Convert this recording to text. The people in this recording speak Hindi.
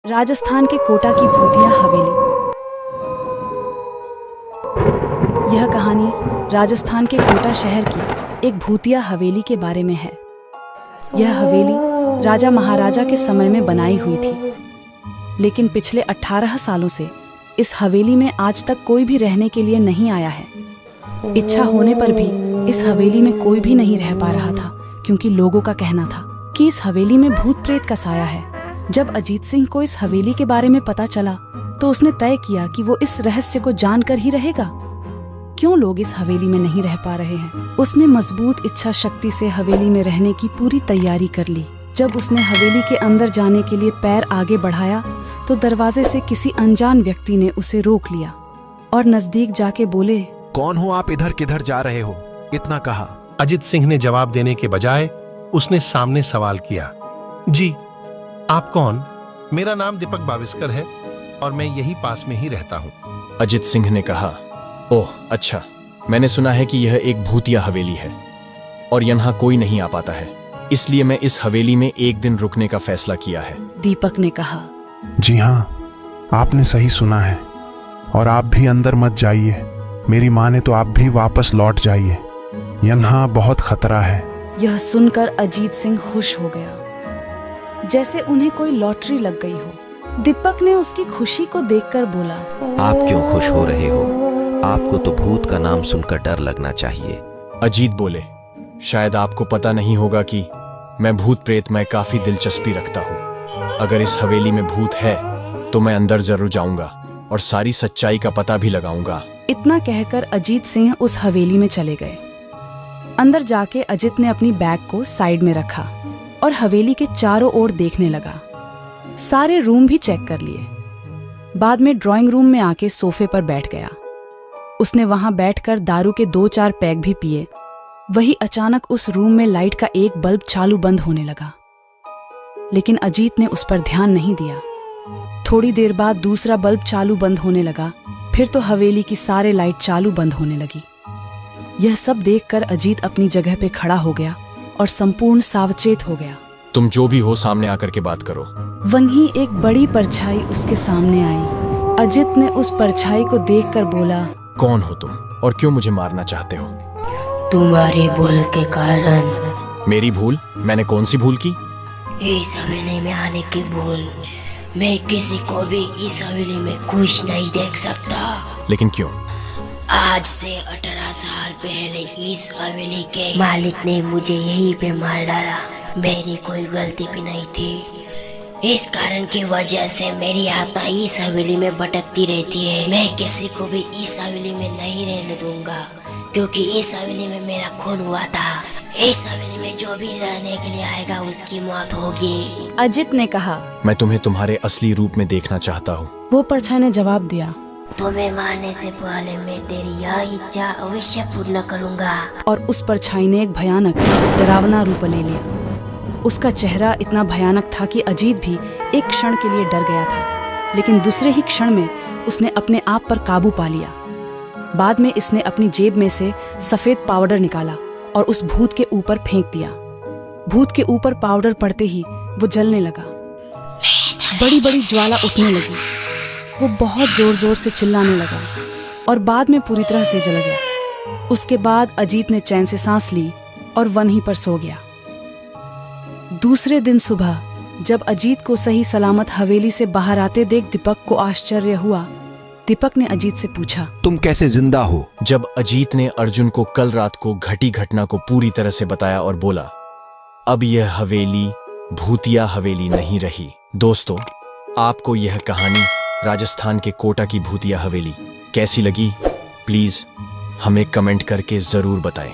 राजस्थान के कोटा की भूतिया हवेली। यह कहानी राजस्थान के कोटा शहर की एक भूतिया हवेली के बारे में है। यह हवेली राजा महाराजा के समय में बनाई हुई थी, लेकिन पिछले 18 सालों से इस हवेली में आज तक कोई भी रहने के लिए नहीं आया है। इच्छा होने पर भी इस हवेली में कोई भी नहीं रह पा रहा था, क्योंकि लोगों का कहना था कि इस हवेली में भूत प्रेत का साया है। जब अजीत सिंह को इस हवेली के बारे में पता चला तो उसने तय किया कि वो इस रहस्य को जानकर ही रहेगा। क्यों लोग इस हवेली में नहीं रह पा रहे हैं? उसने मजबूत इच्छा शक्ति से हवेली में रहने की पूरी तैयारी कर ली। जब उसने हवेली के अंदर जाने के लिए पैर आगे बढ़ाया तो दरवाजे से किसी अनजान व्यक्ति ने उसे रोक लिया और नजदीक जाके बोले, कौन हो आप? इधर किधर जा रहे हो? इतना कहा। अजित सिंह ने जवाब देने के बजाय उसने सामने सवाल किया, जी आप कौन? मेरा नाम दीपक बाविस्कर है और मैं यही पास में ही रहता हूँ। अजित सिंह ने कहा, ओह अच्छा, मैंने सुना है कि यह एक भूतिया हवेली है और यहाँ कोई नहीं आ पाता है, इसलिए मैं इस हवेली में एक दिन रुकने का फैसला किया है। दीपक ने कहा, जी हाँ, आपने सही सुना है और आप भी अंदर मत जाइए। मेरी माँ ने तो आप भी वापस लौट जाइए, यहाँ बहुत खतरा है। यह सुनकर अजीत सिंह खुश हो गया, जैसे उन्हें कोई लॉटरी लग गई हो। दीपक ने उसकी खुशी को देखकर बोला, आप क्यों खुश हो रहे हो? आपको तो भूत का नाम सुनकर डर लगना चाहिए। अजीत बोले, शायद आपको पता नहीं होगा कि मैं भूत प्रेत में काफी दिलचस्पी रखता हूँ। अगर इस हवेली में भूत है तो मैं अंदर जरूर जाऊंगा और सारी सच्चाई का पता भी लगाऊंगा। इतना कहकर अजीत सिंह उस हवेली में चले गए। अंदर जाके अजित ने अपनी बैग को साइड में रखा और हवेली के चारों ओर देखने लगा। सारे रूम भी चेक कर लिए। बाद में ड्राइंग रूम में आके सोफे पर बैठ गया। उसने वहां बैठकर दारू के 2-4 पैग भी पिए। वही अचानक उस रूम में लाइट का एक बल्ब चालू बंद होने लगा, लेकिन अजीत ने उस पर ध्यान नहीं दिया। थोड़ी देर बाद दूसरा बल्ब चालू बंद होने लगा, फिर तो हवेली की सारे लाइट चालू बंद होने लगी। यह सब देखकर अजीत अपनी जगह पे खड़ा हो गया और संपूर्ण सावचेत हो गया। तुम जो भी हो सामने आकर के बात करो। वहीं एक बड़ी परछाई उसके सामने आई। अजित ने उस परछाई को देखकर बोला, कौन हो तुम और क्यों मुझे मारना चाहते हो? तुम्हारी भूल के कारण। मेरी भूल? मैंने कौन सी भूल की? इस हवेली में आने की भूल। मैं किसी को भी इस हवेली में खुश नहीं देख सकता। लेकिन क्यों? आज से 18 साल पहले इस हवेली के मालिक ने मुझे यहीं पे मार डाला। मेरी कोई गलती भी नहीं थी। इस कारण की वजह से मेरी आत्मा इस हवेली में भटकती रहती है। मैं किसी को भी इस हवेली में नहीं रहने दूंगा, क्योंकि इस हवेली में मेरा खून हुआ था। इस हवेली में जो भी रहने के लिए आएगा उसकी मौत होगी। अजित ने कहा, मैं तुम्हें तुम्हारे असली रूप में देखना चाहता हूँ। वो परछाई ने जवाब दिया, तुम्हें मारने से पहले मैं तेरी यह इच्छा अवश्य पूर्ण करूंगा। और उस परछाई ने एक भयानक डरावना रूप ले लिया। उसका चेहरा इतना भयानक था कि अजीत भी एक क्षण के लिए डर गया था, लेकिन दूसरे ही क्षण में उसने अपने आप पर काबू पा लिया। बाद में इसने अपनी जेब में से सफेद पाउडर निकाला और उस भूत के ऊपर फेंक दिया। भूत के ऊपर पाउडर पड़ते ही वो जलने लगा। बड़ी बड़ी ज्वाला उठने लगी। वो बहुत जोर जोर से चिल्लाने लगा और बाद में पूरी तरह से जल गया। उसके बाद अजीत ने चैन से सांस ली और वहीं पर सो गया। दूसरे दिन सुबह जब अजीत को सही सलामत हवेली से बाहर आते देख दीपक को आश्चर्य हुआ। दीपक ने अजीत से पूछा, तुम कैसे जिंदा हो? जब अजीत ने अर्जुन को कल रात को घटी घटना को पूरी तरह से बताया और बोला, अब यह हवेली भूतिया हवेली नहीं रही। दोस्तों, आपको यह कहानी राजस्थान के कोटा की भूतिया हवेली कैसी लगी? प्लीज हमें कमेंट करके जरूर बताएं।